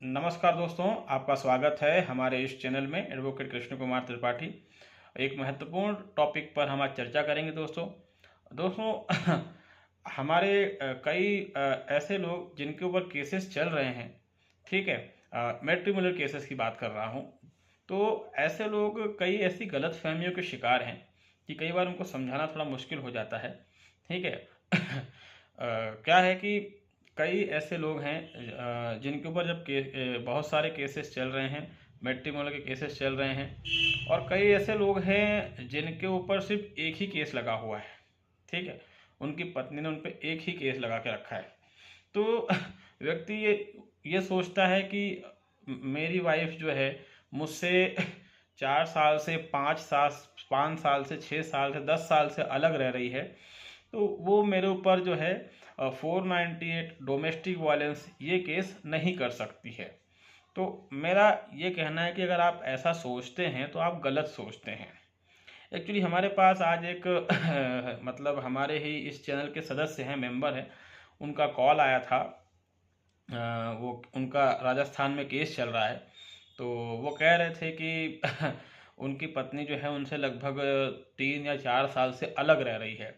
नमस्कार दोस्तों, आपका स्वागत है हमारे इस चैनल में। एडवोकेट कृष्ण कुमार त्रिपाठी। एक महत्वपूर्ण टॉपिक पर हम आज चर्चा करेंगे दोस्तों हमारे कई ऐसे लोग जिनके ऊपर केसेस चल रहे हैं, ठीक है, मैट्रिमोनियल केसेस की बात कर रहा हूँ। तो ऐसे लोग कई ऐसी गलत फहमियों के शिकार हैं कि कई बार उनको समझाना थोड़ा मुश्किल हो जाता है, ठीक है। क्या है कि कई ऐसे लोग हैं जिनके ऊपर बहुत सारे केसेस चल रहे हैं, मैट्रिमोनियल के केसेस चल रहे हैं, और कई ऐसे लोग हैं जिनके ऊपर सिर्फ एक ही केस लगा हुआ है, ठीक है। उनकी पत्नी ने उन पर एक ही केस लगा के रखा है। तो व्यक्ति ये सोचता है कि मेरी वाइफ जो है मुझसे 4 साल से 5 साल, 5 साल से 6 साल से 10 साल से अलग रह रही है, तो वो मेरे ऊपर जो है 498 डोमेस्टिक वायलेंस ये केस नहीं कर सकती है। तो मेरा ये कहना है कि अगर आप ऐसा सोचते हैं तो आप गलत सोचते हैं। एक्चुअली हमारे पास आज एक मतलब हमारे ही इस चैनल के सदस्य हैं, मेंबर हैं, उनका कॉल आया था। वो उनका राजस्थान में केस चल रहा है। तो वो कह रहे थे कि उनकी पत्नी जो है उनसे लगभग 3 या 4 साल से अलग रह रही है।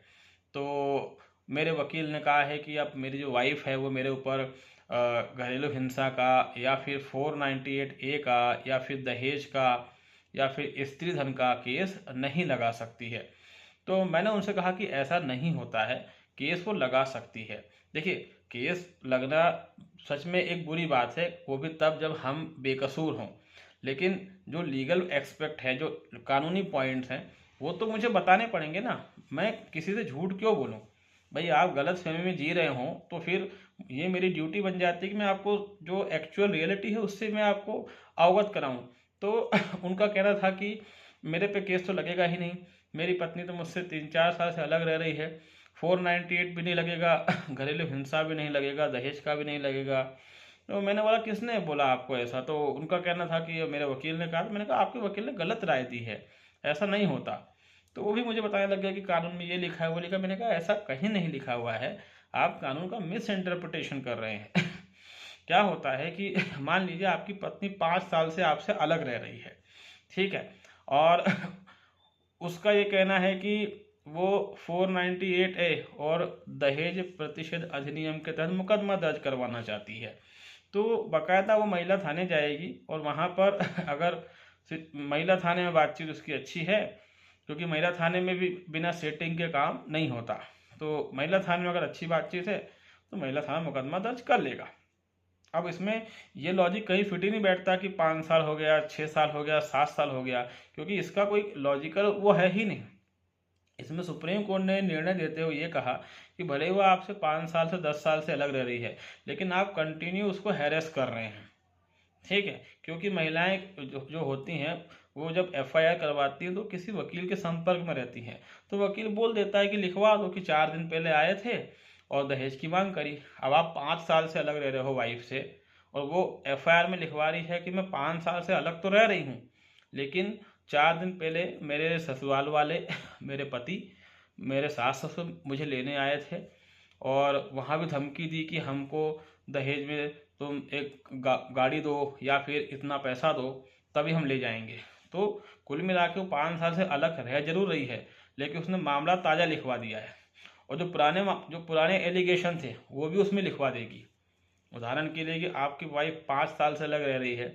तो मेरे वकील ने कहा है कि अब मेरी जो वाइफ है वो मेरे ऊपर घरेलू हिंसा का या फिर 498A का या फिर दहेज का या फिर स्त्री धन का केस नहीं लगा सकती है। तो मैंने उनसे कहा कि ऐसा नहीं होता है, केस वो लगा सकती है। देखिए, केस लगना सच में एक बुरी बात है, वो भी तब जब हम बेकसूर हों। लेकिन जो लीगल एक्सपेक्ट है, जो कानूनी पॉइंट्स हैं, वो तो मुझे बताने पड़ेंगे ना। मैं किसी से झूठ क्यों बोलूं? भाई, आप गलत फहमी में जी रहे हों तो फिर ये मेरी ड्यूटी बन जाती है कि मैं आपको जो एक्चुअल रियलिटी है उससे मैं आपको अवगत कराऊं। तो उनका कहना था कि मेरे पे केस तो लगेगा ही नहीं, मेरी पत्नी तो मुझसे 3-4 साल से अलग रह रही है, 498 भी नहीं लगेगा, घरेलू हिंसा भी नहीं लगेगा, दहेज का भी नहीं लगेगा। तो मैंने बोला किसने बोला आपको ऐसा? तो उनका कहना था कि मेरे वकील ने कहा। तो मैंने कहा आपके वकील ने गलत राय दी है, ऐसा नहीं होता। तो वो भी मुझे बताने लग गया कि कानून में ये लिखा है वो लिखा है। मैंने कहा ऐसा कहीं नहीं लिखा हुआ है, आप कानून का मिस इंटरप्रिटेशन कर रहे हैं। क्या होता है कि मान लीजिए आपकी पत्नी 5 साल से आपसे अलग रह रही है, ठीक है, और उसका ये कहना है कि वो 498A और दहेज प्रतिषेध अधिनियम के तहत मुकदमा दर्ज करवाना चाहती है। तो बाकायदा वो महिला थाने जाएगी और वहाँ पर अगर महिला थाने में बातचीत उसकी अच्छी है, क्योंकि महिला थाने में भी बिना सेटिंग के काम नहीं होता। तो महिला थाने में अगर अच्छी बातचीत है तो महिला थाना मुकदमा दर्ज कर लेगा। अब इसमें ये लॉजिक कहीं फिट ही नहीं बैठता कि 5 साल हो गया, 6 साल हो गया, 7 साल हो गया, क्योंकि इसका कोई लॉजिकल वो है ही नहीं। इसमें सुप्रीम कोर्ट ने निर्णय देते हुए ये कहा कि भले ही वो आपसे 5 साल से 10 साल से अलग रह रही है, लेकिन आप कंटिन्यू उसको हैरेस कर रहे हैं, ठीक है। क्योंकि महिलाएं जो होती हैं वो जब एफआईआर करवाती हैं तो किसी वकील के संपर्क में रहती हैं। तो वकील बोल देता है कि लिखवा दो कि 4 दिन पहले आए थे और दहेज की मांग करी। अब आप 5 साल से अलग रह रहे हो वाइफ से, और वो एफआईआर में लिखवा रही है कि मैं 5 साल से अलग तो रह रही हूँ, लेकिन 4 दिन पहले मेरे ससुराल वाले मेरे पति, मेरे सास ससुर मुझे लेने आए थे और वहाँ भी धमकी दी कि हमको दहेज में तुम एक गाड़ी दो या फिर इतना पैसा दो तभी हम ले जाएंगे। तो कुल मिला के वो 5 साल से अलग रह जरूर रही है, लेकिन उसने मामला ताज़ा लिखवा दिया है, और जो पुराने एलिगेशन थे वो भी उसमें लिखवा देगी। उदाहरण के लिए कि आपकी वाइफ 5 साल से अलग रह रही है,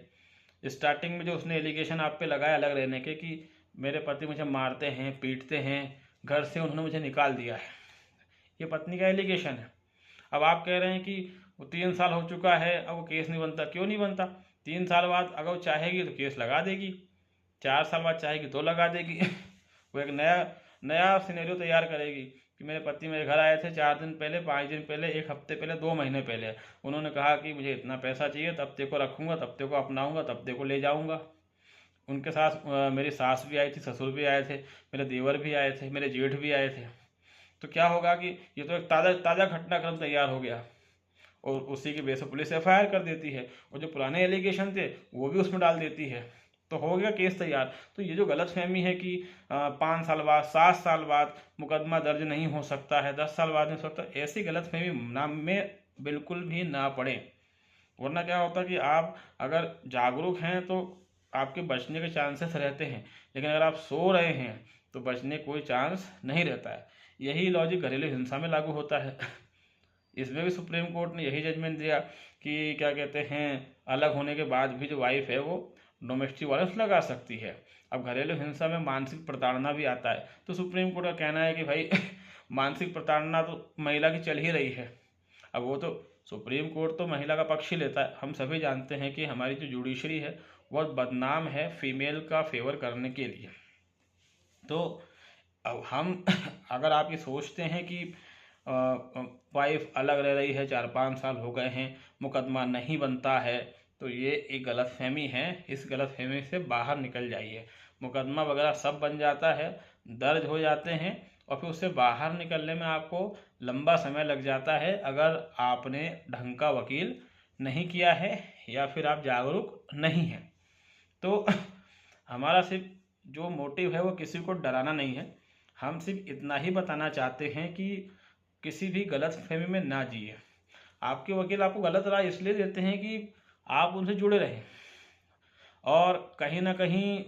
स्टार्टिंग में जो उसने एलिगेशन आप पे लगाया अलग रहने के कि मेरे पति मुझे मारते हैं, पीटते हैं, घर से उन्होंने मुझे निकाल दिया है, ये पत्नी का एलिगेशन है। अब आप कह रहे हैं कि वो 3 साल हो चुका है, अब वो केस नहीं बनता। क्यों नहीं बनता? 3 साल बाद अगर वो चाहेगी तो केस लगा देगी, 4 साल बाद चाहेगी तो लगा देगी। वो एक नया नया सिनेरियो तैयार करेगी कि मेरे पति मेरे घर आए थे 4 दिन पहले, 5 दिन पहले, एक हफ्ते पहले, 2 महीने पहले, उन्होंने कहा कि मुझे इतना पैसा चाहिए, तब तेको रखूँगा, तब तेको अपनाऊँगा, तब तेको ले जाऊँगा। उनके साथ मेरी सास भी आई थी, ससुर भी आए थे, मेरे देवर भी आए थे, मेरे जेठ भी आए थे। तो क्या होगा कि ये तो एक ताज़ा ताज़ा घटनाक्रम तैयार हो गया, और उसी की बेस पर पुलिस एफआईआर कर देती है, और जो पुराने एलिगेशन थे वो भी उसमें डाल देती है, तो हो गया केस तैयार। तो ये जो गलतफहमी है कि 5 साल बाद, 7 साल बाद मुकदमा दर्ज नहीं हो सकता है, 10 साल बाद नहीं हो सकता, ऐसी गलतफहमी नाम में बिल्कुल भी ना पड़े। वरना क्या होता है कि आप अगर जागरूक हैं तो आपके बचने के चांसेस रहते हैं, लेकिन अगर आप सो रहे हैं तो बचने कोई चांस नहीं रहता है। यही लॉजिक घरेलू हिंसा में लागू होता है। इसमें भी सुप्रीम कोर्ट ने यही जजमेंट दिया कि क्या कहते हैं, अलग होने के बाद भी जो वाइफ है वो डोमेस्टिक वायलेंस लगा सकती है। अब घरेलू हिंसा में मानसिक प्रताड़ना भी आता है, तो सुप्रीम कोर्ट का कहना है कि भाई मानसिक प्रताड़ना तो महिला की चल ही रही है। अब वो तो सुप्रीम कोर्ट तो महिला का पक्ष ही लेता है। हम सभी जानते हैं कि हमारी जो जुडिशरी है बहुत बदनाम है फीमेल का फेवर करने के लिए। तो अब हम अगर आप ये सोचते हैं कि वाइफ अलग रह रही है, 4-5 साल हो गए हैं, मुकदमा नहीं बनता है, तो ये एक गलतफहमी है। इस गलतफहमी से बाहर निकल जाइए। मुकदमा वगैरह सब बन जाता है, दर्ज हो जाते हैं, और फिर उससे बाहर निकलने में आपको लंबा समय लग जाता है अगर आपने ढंग का वकील नहीं किया है या फिर आप जागरूक नहीं हैं। तो हमारा सिर्फ जो मोटिव है वो किसी को डराना नहीं है। हम सिर्फ इतना ही बताना चाहते हैं कि किसी भी गलत फहमी में ना जिए। आपके वकील आपको गलत राय इसलिए देते हैं कि आप उनसे जुड़े रहें और कहीं ना कहीं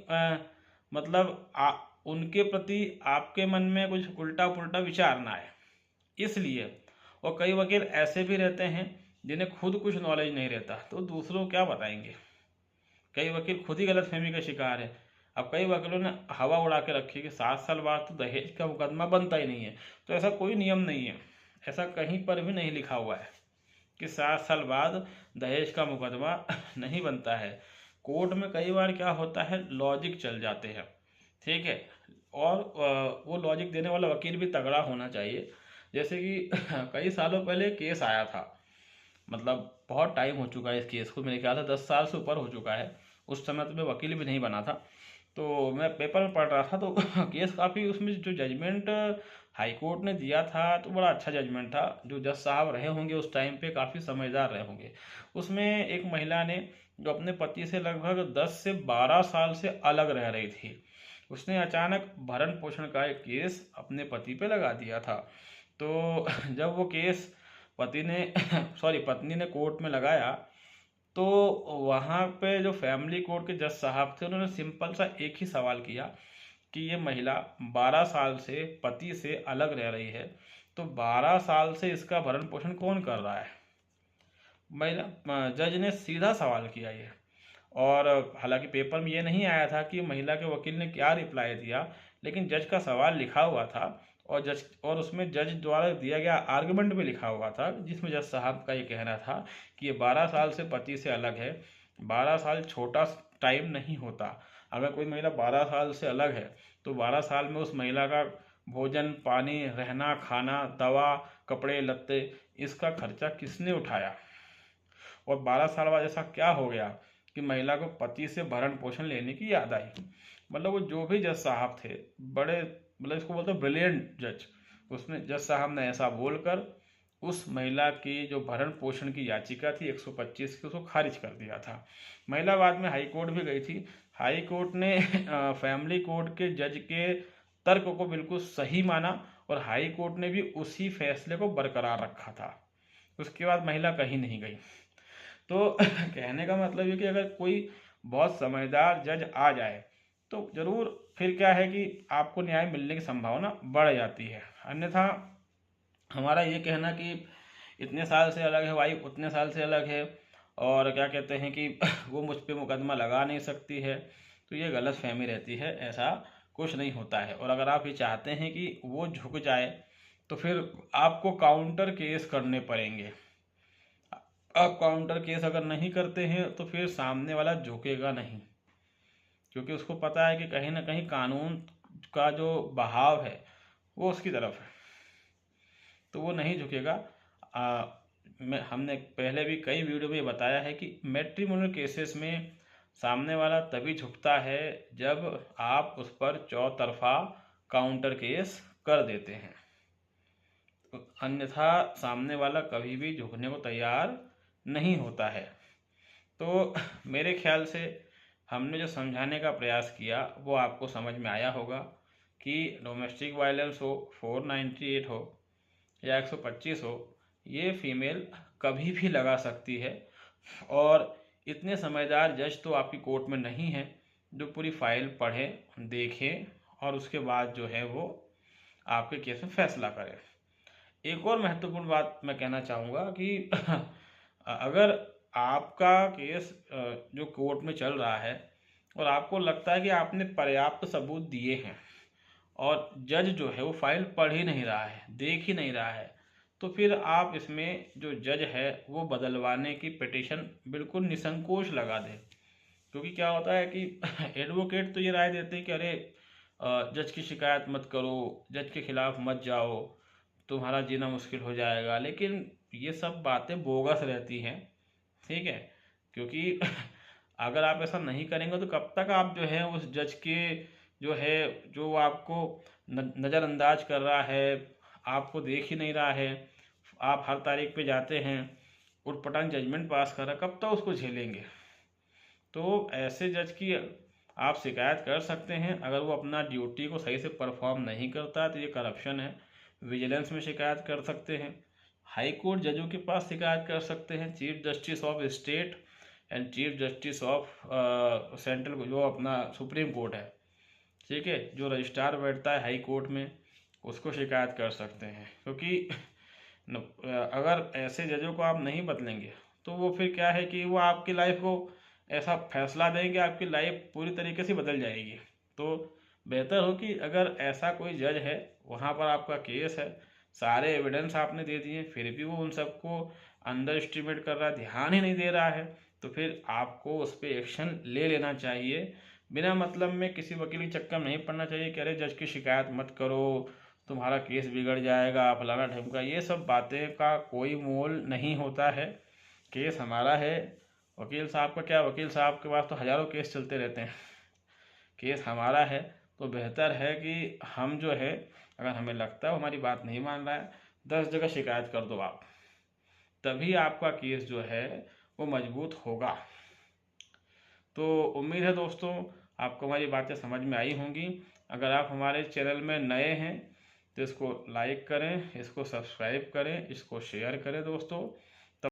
मतलब उनके प्रति आपके मन में कुछ उल्टा पुल्टा विचार ना आए, इसलिए। और कई वकील ऐसे भी रहते हैं जिन्हें खुद कुछ नॉलेज नहीं रहता, तो दूसरों को क्या बताएंगे। कई वकील खुद ही गलतफहमी का शिकार है। अब कई वकीलों ने हवा उड़ा के रखी कि 7 साल बाद तो दहेज का मुकदमा बनता ही नहीं है। तो ऐसा कोई नियम नहीं है, ऐसा कहीं पर भी नहीं लिखा हुआ है कि 7 साल बाद दहेज का मुकदमा नहीं बनता है। कोर्ट में कई बार क्या होता है, लॉजिक चल जाते हैं, ठीक है। और वो लॉजिक देने वाला वकील भी तगड़ा होना चाहिए। जैसे कि कई सालों पहले केस आया था, मतलब बहुत टाइम हो चुका है इस केस को, मेरे ख्याल से 10 साल से ऊपर हो चुका है। उस समय तो मैं वकील भी नहीं बना था, तो मैं पेपर में पढ़ रहा था, तो केस काफ़ी, उसमें जो जजमेंट हाई कोर्ट ने दिया था तो बड़ा अच्छा जजमेंट था। जो जज साहब रहे होंगे उस टाइम पे काफ़ी समझदार रहे होंगे। उसमें एक महिला ने जो अपने पति से लगभग 10 से 12 साल से अलग रह रही थी, उसने अचानक भरण पोषण का एक केस अपने पति पे लगा दिया था। तो जब वो केस पत्नी ने कोर्ट में लगाया, तो वहाँ पे जो फैमिली कोर्ट के जज साहब थे उन्होंने सिंपल सा एक ही सवाल किया कि ये महिला 12 साल से पति से अलग रह रही है, तो 12 साल से इसका भरण पोषण कौन कर रहा है। महिला जज ने सीधा सवाल किया ये। और हालांकि पेपर में ये नहीं आया था कि महिला के वकील ने क्या रिप्लाई दिया, लेकिन जज का सवाल लिखा हुआ था और उसमें जज द्वारा दिया गया आर्गुमेंट भी लिखा हुआ था, जिसमें जज साहब का ये कहना था कि ये 12 साल से पति से अलग है। 12 साल छोटा टाइम नहीं होता। अगर कोई महिला 12 साल से अलग है तो 12 साल में उस महिला का भोजन पानी, रहना खाना, दवा, कपड़े लत्ते, इसका खर्चा किसने उठाया। और 12 साल बाद ऐसा क्या हो गया कि महिला को पति से भरण पोषण लेने की याद आई। मतलब वो जो भी जज साहब थे, बड़े, मतलब इसको बोलते ब्रिलियंट जज, उसने जज साहब ने ऐसा बोलकर उस महिला की जो भरण पोषण की याचिका थी 125 की, उसको खारिज कर दिया था। महिला बाद में हाई कोर्ट भी गई थी। हाई कोर्ट ने फैमिली कोर्ट के जज के तर्क को बिल्कुल सही माना और हाई कोर्ट ने भी उसी फैसले को बरकरार रखा था। उसके बाद महिला कहीं नहीं गई। तो कहने का मतलब ये कि अगर कोई बहुत समझदार जज आ जाए तो ज़रूर फिर क्या है कि आपको न्याय मिलने की संभावना बढ़ जाती है। अन्यथा हमारा ये कहना कि इतने साल से अलग है वाइफ, उतने साल से अलग है, और क्या कहते हैं कि वो मुझ पे मुकदमा लगा नहीं सकती है, तो ये गलत फहमी रहती है। ऐसा कुछ नहीं होता है। और अगर आप ये चाहते हैं कि वो झुक जाए तो फिर आपको काउंटर केस करने पड़ेंगे। आप काउंटर केस अगर नहीं करते हैं तो फिर सामने वाला झुकेगा नहीं, क्योंकि उसको पता है कि कहीं ना कहीं कानून का जो बहाव है वो उसकी तरफ है, तो वो नहीं झुकेगा। हमने पहले भी कई वीडियो में बताया है कि मैट्रिमोनियल केसेस में सामने वाला तभी झुकता है जब आप उस पर चौतरफा काउंटर केस कर देते हैं, अन्यथा सामने वाला कभी भी झुकने को तैयार नहीं होता है। तो मेरे ख्याल से हमने जो समझाने का प्रयास किया वो आपको समझ में आया होगा कि डोमेस्टिक वायलेंस हो, 498 हो या 125 हो, ये फीमेल कभी भी लगा सकती है। और इतने समझदार जज तो आपकी कोर्ट में नहीं है जो पूरी फाइल पढ़े, देखे और उसके बाद जो है वो आपके केस में फैसला करे। एक और महत्वपूर्ण बात मैं कहना चाहूँगा कि अगर आपका केस जो कोर्ट में चल रहा है और आपको लगता है कि आपने पर्याप्त सबूत दिए हैं और जज जो है वो फाइल पढ़ ही नहीं रहा है, देख ही नहीं रहा है, तो फिर आप इसमें जो जज है वो बदलवाने की पिटीशन बिल्कुल निसंकोच लगा दें। क्योंकि क्या होता है कि एडवोकेट तो ये राय देते हैं कि अरे जज की शिकायत मत करो, जज के खिलाफ मत जाओ, तुम्हारा जीना मुश्किल हो जाएगा, लेकिन ये सब बातें बोगस रहती हैं। ठीक है, क्योंकि अगर आप ऐसा नहीं करेंगे तो कब तक आप जो है उस जज के जो है जो आपको नज़रअंदाज कर रहा है, आपको देख ही नहीं रहा है, आप हर तारीख पे जाते हैं, उटपटांग जजमेंट पास कर रहा है, कब तक उसको झेलेंगे। तो ऐसे जज की आप शिकायत कर सकते हैं। अगर वो अपना ड्यूटी को सही से परफॉर्म नहीं करता तो ये करप्शन है, विजिलेंस में शिकायत कर सकते हैं, हाई कोर्ट जजों के पास शिकायत कर सकते हैं, chief justice of state and chief justice of central जो अपना सुप्रीम कोर्ट है, ठीक है, जो रजिस्ट्रार बैठता है हाई कोर्ट में, उसको शिकायत कर सकते हैं। क्योंकि अगर ऐसे जजों को आप नहीं बदलेंगे तो वो फिर क्या है कि वो आपकी लाइफ को ऐसा फैसला देंगे, आपकी लाइफ पूरी तरीके से बदल जाएगी। तो बेहतर हो कि अगर ऐसा कोई जज है, वहाँ पर आपका केस है, सारे एविडेंस आपने दे दिए, फिर भी वो उन सबको अंडर एस्टिमेट कर रहा है, ध्यान ही नहीं दे रहा है, तो फिर आपको उस पर एक्शन ले लेना चाहिए। बिना मतलब में किसी वकील के चक्कर में नहीं पड़ना चाहिए कि अरे जज की शिकायत मत करो, तुम्हारा केस बिगड़ जाएगा, फलाना ढिमका, ये सब बातें का कोई मोल नहीं होता है। केस हमारा है, वकील साहब का क्या, वकील साहब के पास तो हज़ारों केस चलते रहते हैं। केस हमारा है, तो बेहतर है कि हम जो है, अगर हमें लगता है वो हमारी बात नहीं मान रहा है, 10 जगह शिकायत कर दो आप, तभी आपका केस जो है वो मजबूत होगा। तो उम्मीद है दोस्तों आपको हमारी बातें समझ में आई होंगी। अगर आप हमारे चैनल में नए हैं तो इसको लाइक करें, इसको सब्सक्राइब करें, इसको शेयर करें दोस्तों।